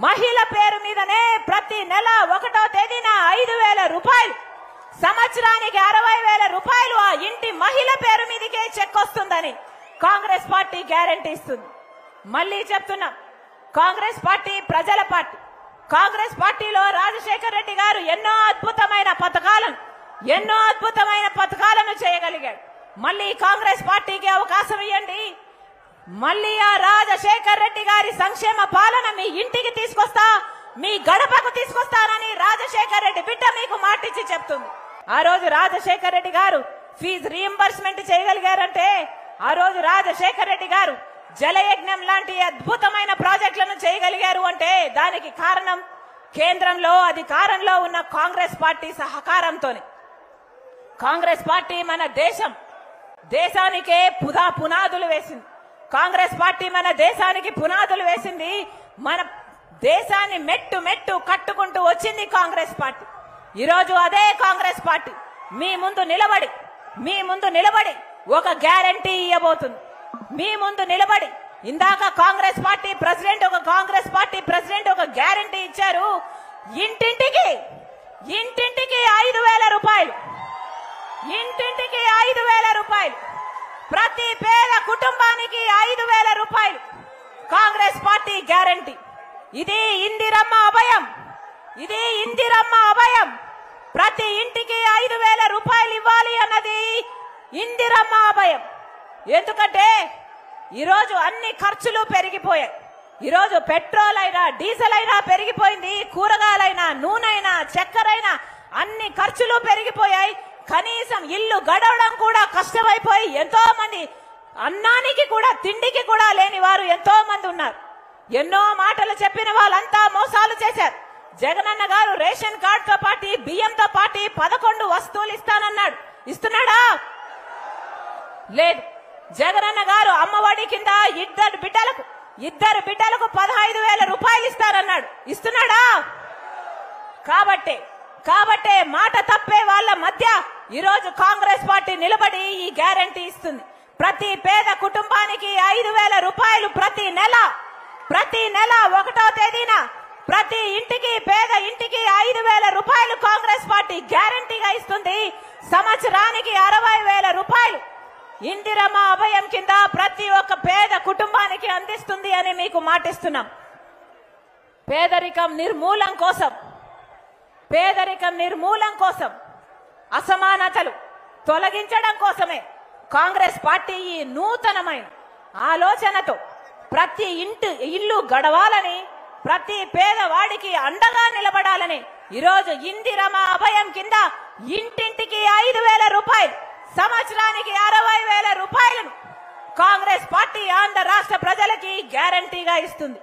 మహిళ పేరు మీదనే ప్రతి నెల 1వ తేదీన 5,000 రూపాయలు, సంవత్సరానికి 60,000 రూపాయలు ఆ ఇంటి మహిళ పేరు మీదకే చెక్ వస్తుందని కాంగ్రెస్ పార్టీ గ్యారెంటీ ఇస్తుంది. మళ్ళీ చెప్తున్నా, కాంగ్రెస్ పార్టీ ప్రజల పార్టీ. కాంగ్రెస్ పార్టీలో రాజశేఖర్ రెడ్డి గారు ఎన్నో అద్భుతమైన పథకాలను చేయగలిగాడు. మళ్ళీ కాంగ్రెస్ పార్టీకి అవకాశం ఇవ్వండి. మళ్ళీ ఆ రాజశేఖర్ రెడ్డి గారి సంక్షేమ పాలన మీ ఇంటికి తీసుకొస్తా, మీ గడపకు తీసుకొస్తానని రాజశేఖర్ రెడ్డి బిడ్డ మీకు మాటిచ్చి చెప్తుంది. ఆ రోజు రాజశేఖర్ రెడ్డి గారు ఫీజు రీఎంబర్స్మెంట్ చేయగలిగారంటే, ఆ రోజు రాజశేఖర్ రెడ్డి గారు జలయజ్ఞం లాంటి అద్భుతమైన ప్రాజెక్టులను చేయగలిగారు అంటే దానికి కారణం కేంద్రంలో అధికారంలో ఉన్న కాంగ్రెస్ పార్టీ సహకారంతోనే. కాంగ్రెస్ పార్టీ మన దేశానికే పునాదులు వేసింది. కాంగ్రెస్ పార్టీ మన దేశానికి పునాదులు వేసింది. మన దేశాన్ని మెట్టు కట్టుకుంటూ వచ్చింది కాంగ్రెస్ పార్టీ. ఈరోజు అదే కాంగ్రెస్ పార్టీ మీ ముందు నిలబడి ఒక గ్యారంటీ ఇవ్వబోతుంది. మీ ముందు నిలబడి ఇందాక కాంగ్రెస్ పార్టీ ప్రెసిడెంట్ ఒక గ్యారంటీ ఇచ్చారు. ఇంటింటికి 5,000 రూపాయలు, ఇంటింటికి 5,000 రూపాయలు, ప్రతి పేద కుటుంబానికి 5,000 రూపాయలు కాంగ్రెస్ పార్టీ గ్యారంటీ. ఇది ఇందిరమ్మ అభయం. ప్రతి ఇంటికి 5,000 రూపాయలు ఇవ్వాలి అన్నది ఇందిరమ్మ అభయం. ఎందుకంటే ఈరోజు అన్ని ఖర్చులు పెరిగిపోయాయి. ఈరోజు పెట్రోల్ అయినా డీజిల్ అయినా పెరిగిపోయింది, కూరగాయలైనా నూనెైనా చక్కెరైనా అన్ని ఖర్చులు పెరిగిపోయాయి. కనీసం ఇల్లు గడవడం కూడా కష్టమైపోయి ఎంతో మంది అన్నానికి కూడా తిండికి కూడా లేని వారు ఎంతో మంది ఉన్నారు. ఎన్నో మాటలు చెప్పిన వాళ్ళంతా మోసాలు చేశారు. జగనన్న గారు రేషన్ కార్డుతో పాటు బియ్యంతో పాటు 11 వస్తువులు ఇస్తానన్నాడు. ఇస్తున్నాడా? లేదు. జగనన్న గారు అమ్మఒడి కింద ఇద్దరు బిడ్డలకు 15,000 రూపాయలు ఇస్తారన్నాడు. ఇస్తున్నాడా? కాబట్టే మాట తప్పే వాళ్ళ మధ్య ఈరోజు కాంగ్రెస్ పార్టీ నిలబడి ఈ గ్యారంటీ ఇస్తుంది. ప్రతి పేద కుటుంబానికి 5,000 రూపాయలు ప్రతి నెల 1వ తేదీన ప్రతి ఇంటికి పేద ఇంటికి 5,000 రూపాయలు కాంగ్రెస్ పార్టీ గ్యారంటీగా ఇస్తుంది. సంవత్సరానికి 60,000 రూపాయలు ఇందిరమ్మ అభయం కింద ప్రతి ఒక్క పేద కుటుంబానికి అందిస్తుంది అని మీకు మాటిస్తున్నాం. పేదరికం నిర్మూలం కోసం అసమానతలు తొలగించడం కోసమే కాంగ్రెస్ పార్టీ ఈ నూతనమైన ఆలోచనతో ప్రతి ఇల్లు గడవాలని, ప్రతి పేదవాడికి అండగా నిలబడాలని ఈరోజు ఇందిరమ్మ అభయం కింద ఇంటింటికి 5,000 రూపాయలు, సంవత్సరానికి 60,000 రూపాయలను కాంగ్రెస్ పార్టీ ఆంధ్ర రాష్ట్ర ప్రజలకి గ్యారంటీగా ఇస్తుంది.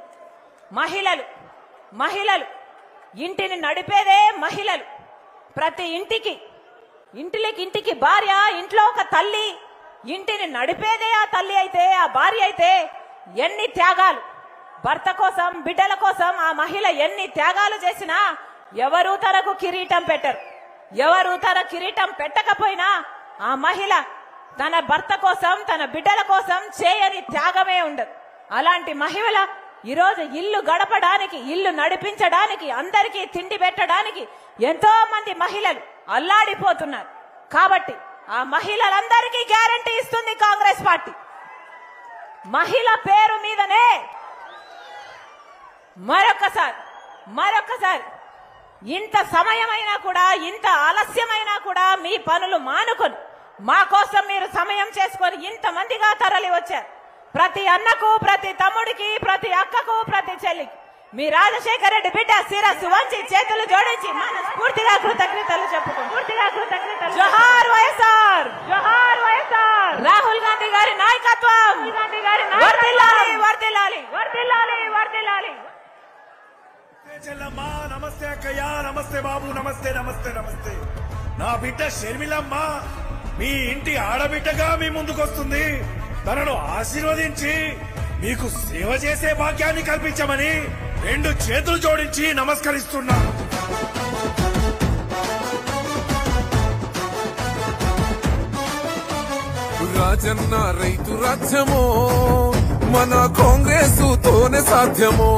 మహిళలు ఇంటిని నడిపేదే మహిళలు. ప్రతి ఇంటికి భార్య, ఇంట్లో ఒక తల్లి, ఇంటిని నడిపేదే ఆ తల్లి అయితే, ఆ భార్య అయితే ఎన్ని త్యాగాలు భర్త కోసం, బిడ్డల కోసం ఆ మహిళ ఎన్ని త్యాగాలు చేసినా ఎవరు తనకు కిరీటం పెట్టరు. ఎవరు తన కిరీటం పెట్టకపోయినా ఆ మహిళ తన భర్త కోసం, తన బిడ్డల కోసం చేయని త్యాగమే ఉండదు. అలాంటి మహిళ ఈరోజు ఇల్లు గడపడానికి, ఇల్లు నడిపించడానికి, అందరికీ తిండి పెట్టడానికి ఎంతో మంది మహిళలు అల్లాడిపోతున్నారు. కాబట్టి ఆ మహిళలందరికీ గ్యారంటీ ఇస్తుంది కాంగ్రెస్ పార్టీ. మహిళ పేరు మీదనే మరొకసారి ఇంత సమయమైనా కూడా, ఇంత ఆలస్యమైనా కూడా మీ పనులు మానుకొని మా కోసం మీరు సమయం చేసుకొని ఇంతమందిగా తరలి వచ్చారు. ప్రతి అన్నకు, ప్రతి తమ్ముడికి, ప్రతి అక్కకు, ప్రతి చెల్లికి మీ రాజశేఖర్ రెడ్డి బిడ్డ శిరస్సు వంచి చేతులు జోడించి మనస్ఫూర్తిగా కృతజ్ఞతలు చెప్పుకుంటాం. జోహార్ వైఎస్ఆర్, జోహార్ వైఎస్ఆర్. రాహుల్ గాంధీ గారి నాయకత్వం వర్ధిల్లాలి. చెల్లమ్మా నమస్తే, అక్కయ్య నమస్తే, బాబు నమస్తే. నా బిడ్డ షర్మిలమ్మ మీ ఇంటి ఆడబిడ్డగా మీ ముందుకొస్తుంది. తనను ఆశీర్వదించి మీకు సేవ చేసే భాగ్యాన్ని కల్పించమని 2 చేతులు జోడించి నమస్కరిస్తున్నా. రాజన్న రైతు రాజ్యమో మన కాంగ్రెస్ తోనే సాధ్యమో.